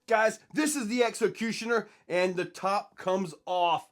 Guys, this is the EXOCUTiONER, and the top comes off.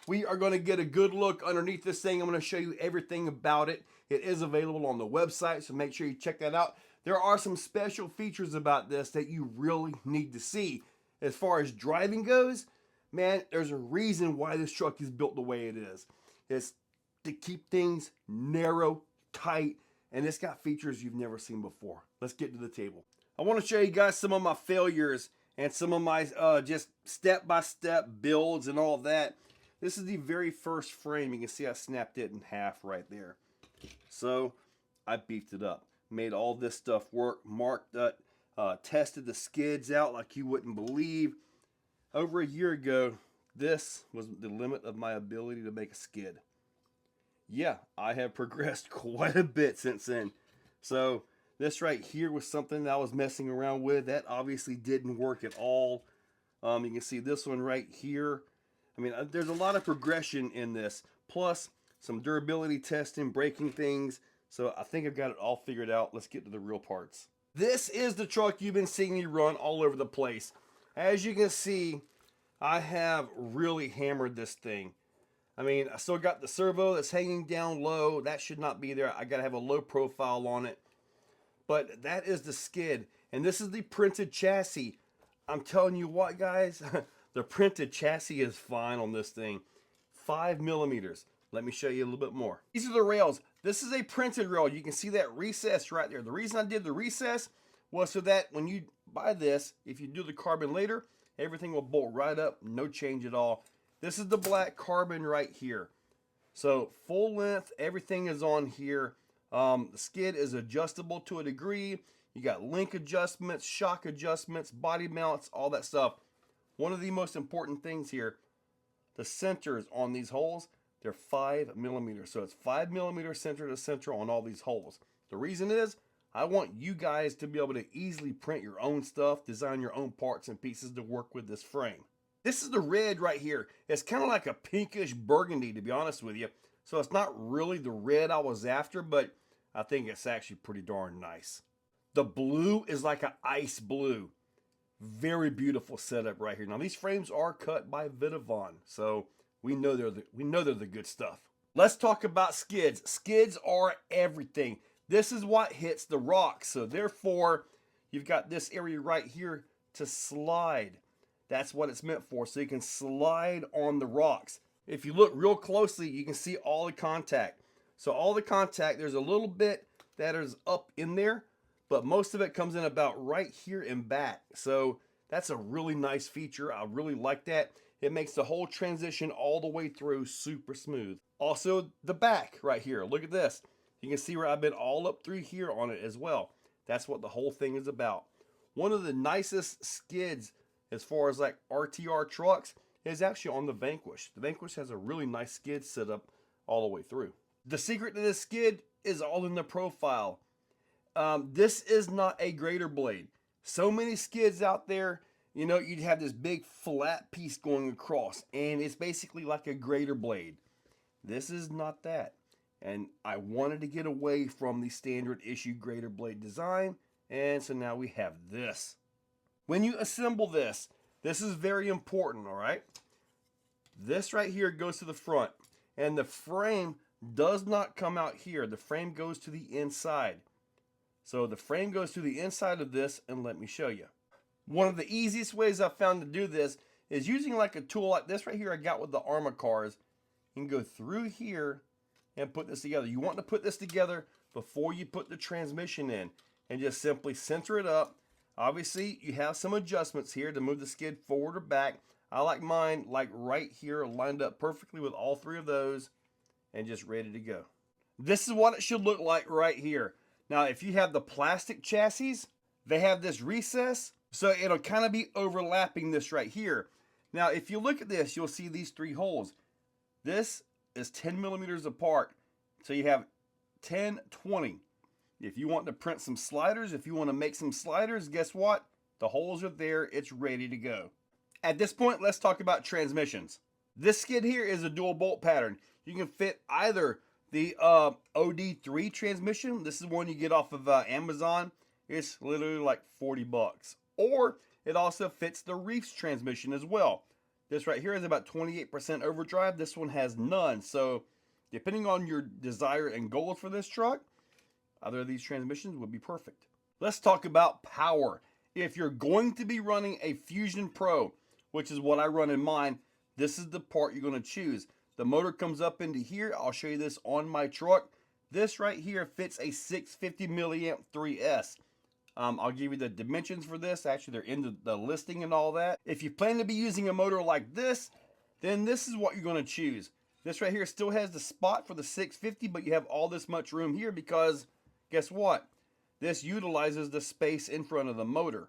We are going to get a good look underneath this thing. I'm going to show you everything about it. It is available on the website, so make sure you check that out. There are some special features about this that you really need to see. As far as driving goes, man, there's a reason why this truck is built the way it is. It's to keep things narrow, tight, and it's got features you've never seen before. Let's get to the table. I want to show you guys some of my failures and some of my just step-by-step builds and all that. This is the very first frame. You can see I snapped it in half right there. So I beefed it up, made all this stuff work, marked it, tested the skids out like you wouldn't believe. Over a year ago, this was the limit of my ability to make a skid. Yeah, I have progressed quite a bit since then. So this right here was something that I was messing around with. That obviously didn't work at all. You can see this one right here. I mean, there's a lot of progression in this, plus some durability testing, breaking things. So I think I've got it all figured out. Let's get to the real parts. This is the truck you've been seeing me run all over the place. As you can see, I have really hammered this thing. I mean, I still got the servo that's hanging down low. That should not be there. I got to have a low profile on it. But that is the skid. And this is the printed chassis. I'm telling you what, guys. The printed chassis is fine on this thing. 5mm. Let me show you a little bit more. These are the rails. This is a printed rail. You can see that recess right there. The reason I did the recess was so that when you buy this, if you do the carbon later, everything will bolt right up. No change at all. This is the black carbon right here. So full length, everything is on here. The skid is adjustable to a degree. You got link adjustments, shock adjustments, body mounts, all that stuff. One of the most important things here, the centers on these holes, they're 5mm. So it's 5mm center to center on all these holes. The reason is, I want you guys to be able to easily print your own stuff, design your own parts and pieces to work with this frame. This is the red right here. It's kind of like a pinkish burgundy, to be honest with you. So it's not really the red I was after, but I think it's actually pretty darn nice. The blue is like an ice blue. Very beautiful setup right here. Now these frames are cut by Vitavon, so we know they're the good stuff. Let's talk about skids. Skids are everything. This is what hits the rocks. So therefore, you've got this area right here to slide. That's what it's meant for. So you can slide on the rocks. If you look real closely, you can see all the contact. So all the contact, there's a little bit that is up in there, but most of it comes in about right here and back. So that's a really nice feature. I really like that. It makes the whole transition all the way through super smooth. Also the back right here, look at this. You can see where I've been all up through here on it as well. That's what the whole thing is about. One of the nicest skids as far as like RTR trucks is actually on the Vanquish. The Vanquish has a really nice skid setup all the way through. The secret to this skid is all in the profile. This is not a grater blade. So many skids out there, you know, you'd have this big flat piece going across, and it's basically like a grater blade. This is not that. And I wanted to get away from the standard issue grater blade design, and so now we have this. When you assemble this, this is very important, all right? This right here goes to the front, and the frame does not come out here. The frame goes to the inside. So the frame goes to the inside of this, and let me show you. One of the easiest ways I've found to do this is using like a tool like this right here I got with the Arma cars. You can go through here and put this together. You want to put this together before you put the transmission in, and just simply center it up. Obviously, you have some adjustments here to move the skid forward or back. I like mine like right here, lined up perfectly with all three of those, and just ready to go. This is what it should look like right here. Now, if you have the plastic chassis, they have this recess, so it'll kind of be overlapping this right here. Now, if you look at this, you'll see these three holes. This is 10mm apart, so you have 10, 20. If you want to print some sliders, if you want to make some sliders, guess what? The holes are there, it's ready to go. At this point, let's talk about transmissions. This skid here is a dual bolt pattern. You can fit either the OD3 transmission. This is one you get off of Amazon. It's literally like 40 bucks. Or it also fits the Reef's transmission as well. This right here is about 28% overdrive. This one has none. So depending on your desire and goals for this truck, either of these transmissions would be perfect. Let's talk about power. If you're going to be running a Fusion Pro, which is what I run in mine, this is the part you're going to choose. The motor comes up into here. I'll show you this on my truck. This right here fits a 650 milliamp 3S. I'll give you the dimensions for this. Actually, they're in the listing and all that. If you plan to be using a motor like this, then this is what you're going to choose. This right here still has the spot for the 650, but you have all this much room here because guess what? This utilizes the space in front of the motor.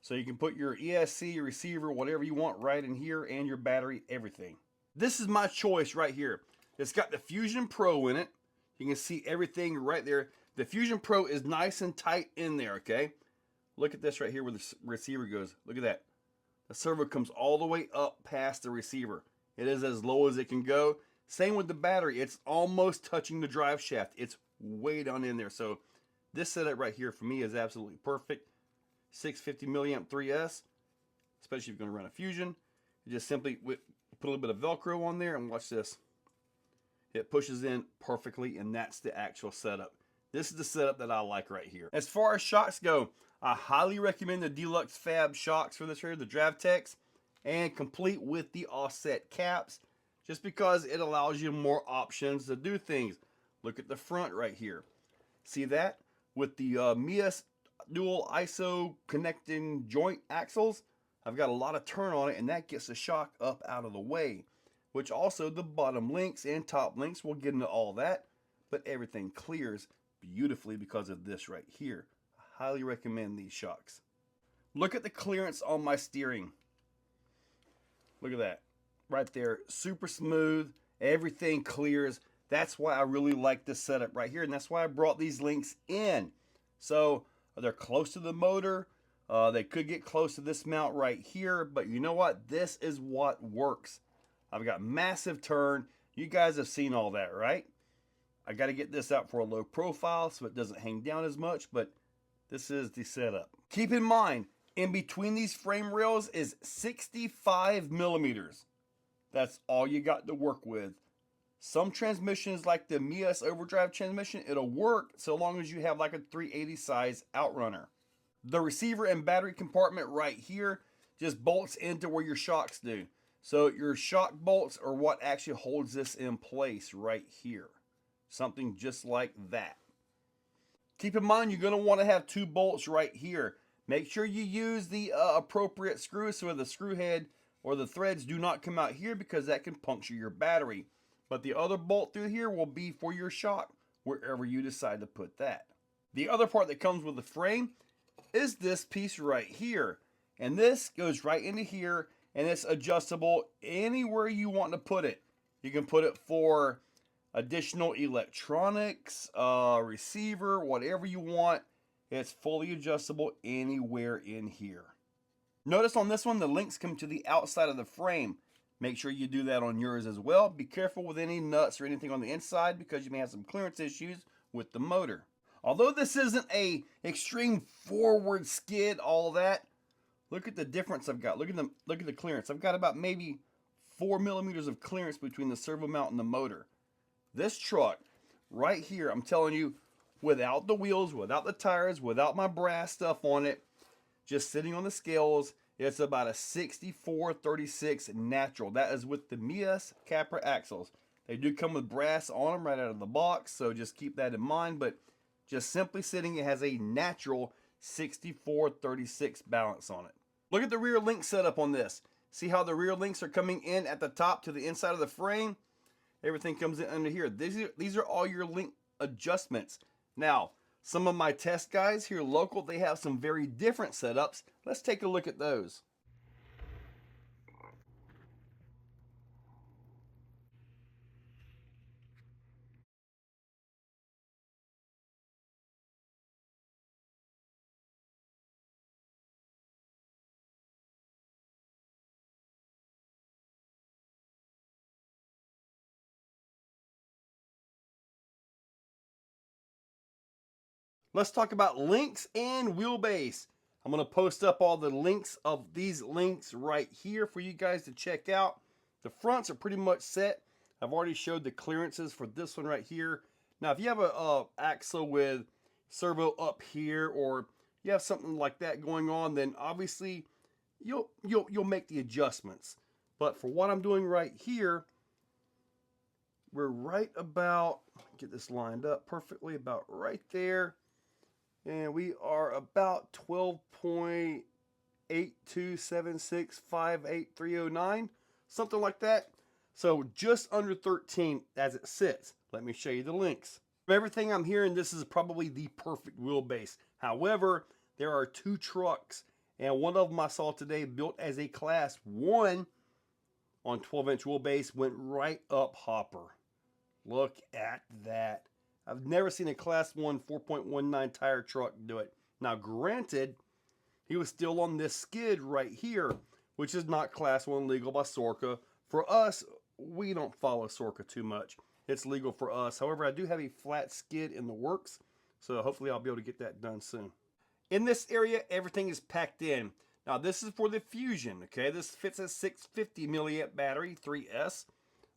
So you can put your ESC, receiver, whatever you want right in here, and your battery, everything. This is my choice right here. It's got the Fusion Pro in it. You can see everything right there. The Fusion Pro is nice and tight in there, okay? Look at this right here where the receiver goes. Look at that. The servo comes all the way up past the receiver. It is as low as it can go. Same with the battery. It's almost touching the drive shaft. It's way down in there. So this setup right here for me is absolutely perfect. 650 milliamp 3S, especially if you're going to run a Fusion. You just simply put a little bit of Velcro on there and watch this. It pushes in perfectly, and that's the actual setup. This is the setup that I like right here. As far as shocks go, I highly recommend the Deluxe Fab shocks for this here, the Drivetrain, and complete with the offset caps, just because it allows you more options to do things. Look at the front right here. See that? With the Mias dual ISO connecting joint axles, I've got a lot of turn on it, and that gets the shock up out of the way, which also the bottom links and top links, we'll get into all that, but everything clears beautifully because of this right here. I highly recommend these shocks. Look at the clearance on my steering. Look at that. Right there. Super smooth. Everything clears. That's why I really like this setup right here, and that's why I brought these links in. So they're close to the motor. They could get close to this mount right here, but you know what? This is what works. I've got massive turn. You guys have seen all that, right? I got to get this out for a low profile so it doesn't hang down as much, but this is the setup. Keep in mind, in between these frame rails is 65 millimeters. That's all you got to work with. Some transmissions like the Mias overdrive transmission, it'll work so long as you have like a 380 size outrunner. The receiver and battery compartment right here just bolts into where your shocks do. So your shock bolts are what actually holds this in place right here. Something just like that. Keep in mind, you're going to want to have two bolts right here. Make sure you use the appropriate screws so the screw head or the threads do not come out here, because that can puncture your battery. But the other bolt through here will be for your shock, wherever you decide to put that. The other part that comes with the frame is this piece right here. And this goes right into here, and it's adjustable anywhere you want to put it. You can put it for additional electronics, receiver, whatever you want. It's fully adjustable anywhere in here. Notice on this one, the links come to the outside of the frame. Make sure you do that on yours as well. Be careful with any nuts or anything on the inside, because you may have some clearance issues with the motor. Although this isn't a extreme forward skid, all that, look at the difference I've got. Look at the clearance. I've got about maybe 4 millimeters of clearance between the servo mount and the motor. This truck right here, I'm telling you, without the wheels, without the tires, without my brass stuff on it, just sitting on the scales, it's about a 64-36 natural. That is with the Mias Capra axles. They do come with brass on them right out of the box, so just keep that in mind. But just simply sitting, it has a natural 64-36 balance on it. Look at the rear link setup on this. See how the rear links are coming in at the top to the inside of the frame? Everything comes in under here. These are all your link adjustments. Now, some of my test guys here local, they have some very different setups. Let's take a look at those. Let's talk about links and wheelbase. I'm going to post up all the links of these links right here for you guys to check out. The fronts are pretty much set. I've already showed the clearances for this one right here. Now, if you have a axle with servo up here, or you have something like that going on, then obviously you'll make the adjustments. But for what I'm doing right here, we're right about, get this lined up perfectly, about right there. And we are about 12.827658309, something like that. So just under 13 as it sits. Let me show you the links. From everything I'm hearing, this is probably the perfect wheelbase. However, there are two trucks, and one of them I saw today built as a class 1 on 12-inch wheelbase, went right up hopper. Look at that. I've never seen a class 1 4.19 tire truck do it. Now granted, he was still on this skid right here, which is not class 1 legal by SORCA. For us, we don't follow SORCA too much. It's legal for us. However, I do have a flat skid in the works, so hopefully I'll be able to get that done soon. In this area, everything is packed in. Now this is for the Fusion, okay? This fits a 650 milliamp battery, 3S.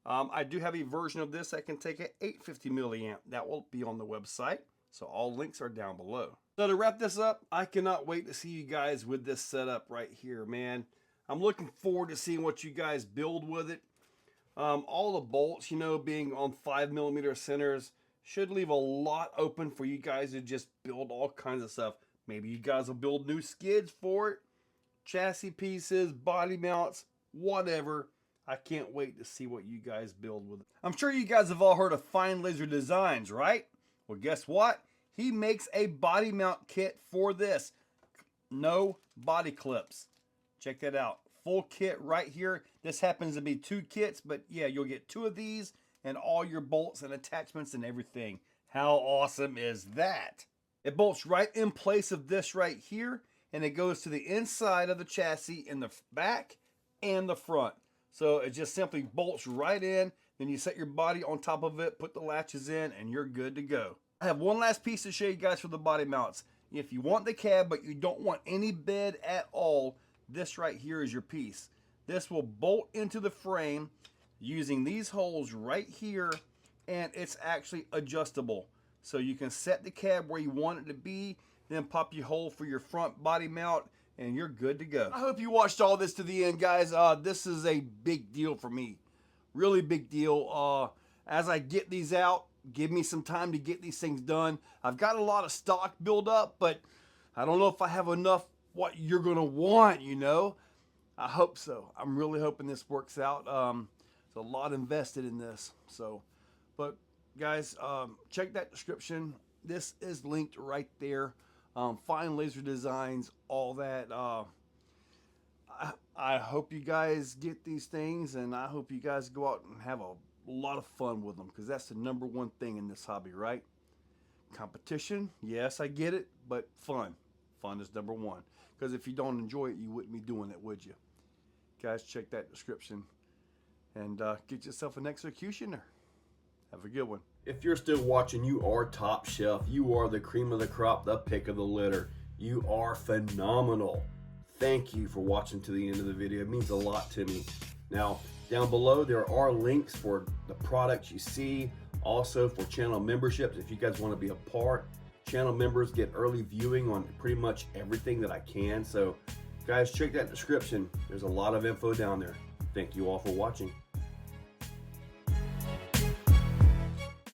I do have a version of this that can take an 850 milliamp. That will be on the website, so all links are down below. So to wrap this up, I cannot wait to see you guys with this setup right here, man. I'm looking forward to seeing what you guys build with it. All the bolts, you know, being on 5mm centers should leave a lot open for you guys to just build all kinds of stuff. Maybe you guys will build new skids for it, chassis pieces, body mounts, whatever. I can't wait to see what you guys build with it. I'm sure you guys have all heard of Fine Laser Designs, right? Well, guess what? He makes a body mount kit for this. No body clips. Check that out. Full kit right here. This happens to be 2 kits, but yeah, you'll get 2 of these and all your bolts and attachments and everything. How awesome is that? It bolts right in place of this right here, and it goes to the inside of the chassis in the back and the front. So it just simply bolts right in. Then you set your body on top of it, put the latches in, and you're good to go. I have one last piece to show you guys for the body mounts. If you want the cab, but you don't want any bed at all, this right here is your piece. This will bolt into the frame using these holes right here, and it's actually adjustable. So you can set the cab where you want it to be, then pop your hole for your front body mount, and you're good to go. I hope you watched all this to the end, guys. This is a big deal for me. Really big deal. As I get these out, give me some time to get these things done. I've got a lot of stock build up, but I don't know if I have enough what you're gonna want, you know. I hope so. I'm really hoping this works out. There's a lot invested in this. So, but guys, check that description. This is linked right there. Fine Laser Designs, all that. I hope you guys get these things, and I hope you guys go out and have a lot of fun with them, because that's the #1 thing in this hobby, right? Competition, yes, I get it, but fun. Fun is #1. Because if you don't enjoy it, you wouldn't be doing it, would you? Guys, check that description and get yourself an executioner. Have a good one. If you're still watching, you are top shelf. You are the cream of the crop, the pick of the litter. You are phenomenal. Thank you for watching to the end of the video. It means a lot to me. Now, down below, there are links for the products you see, also for channel memberships. If you guys want to be a part, channel members get early viewing on pretty much everything that I can. So, guys, check that description. There's a lot of info down there. Thank you all for watching.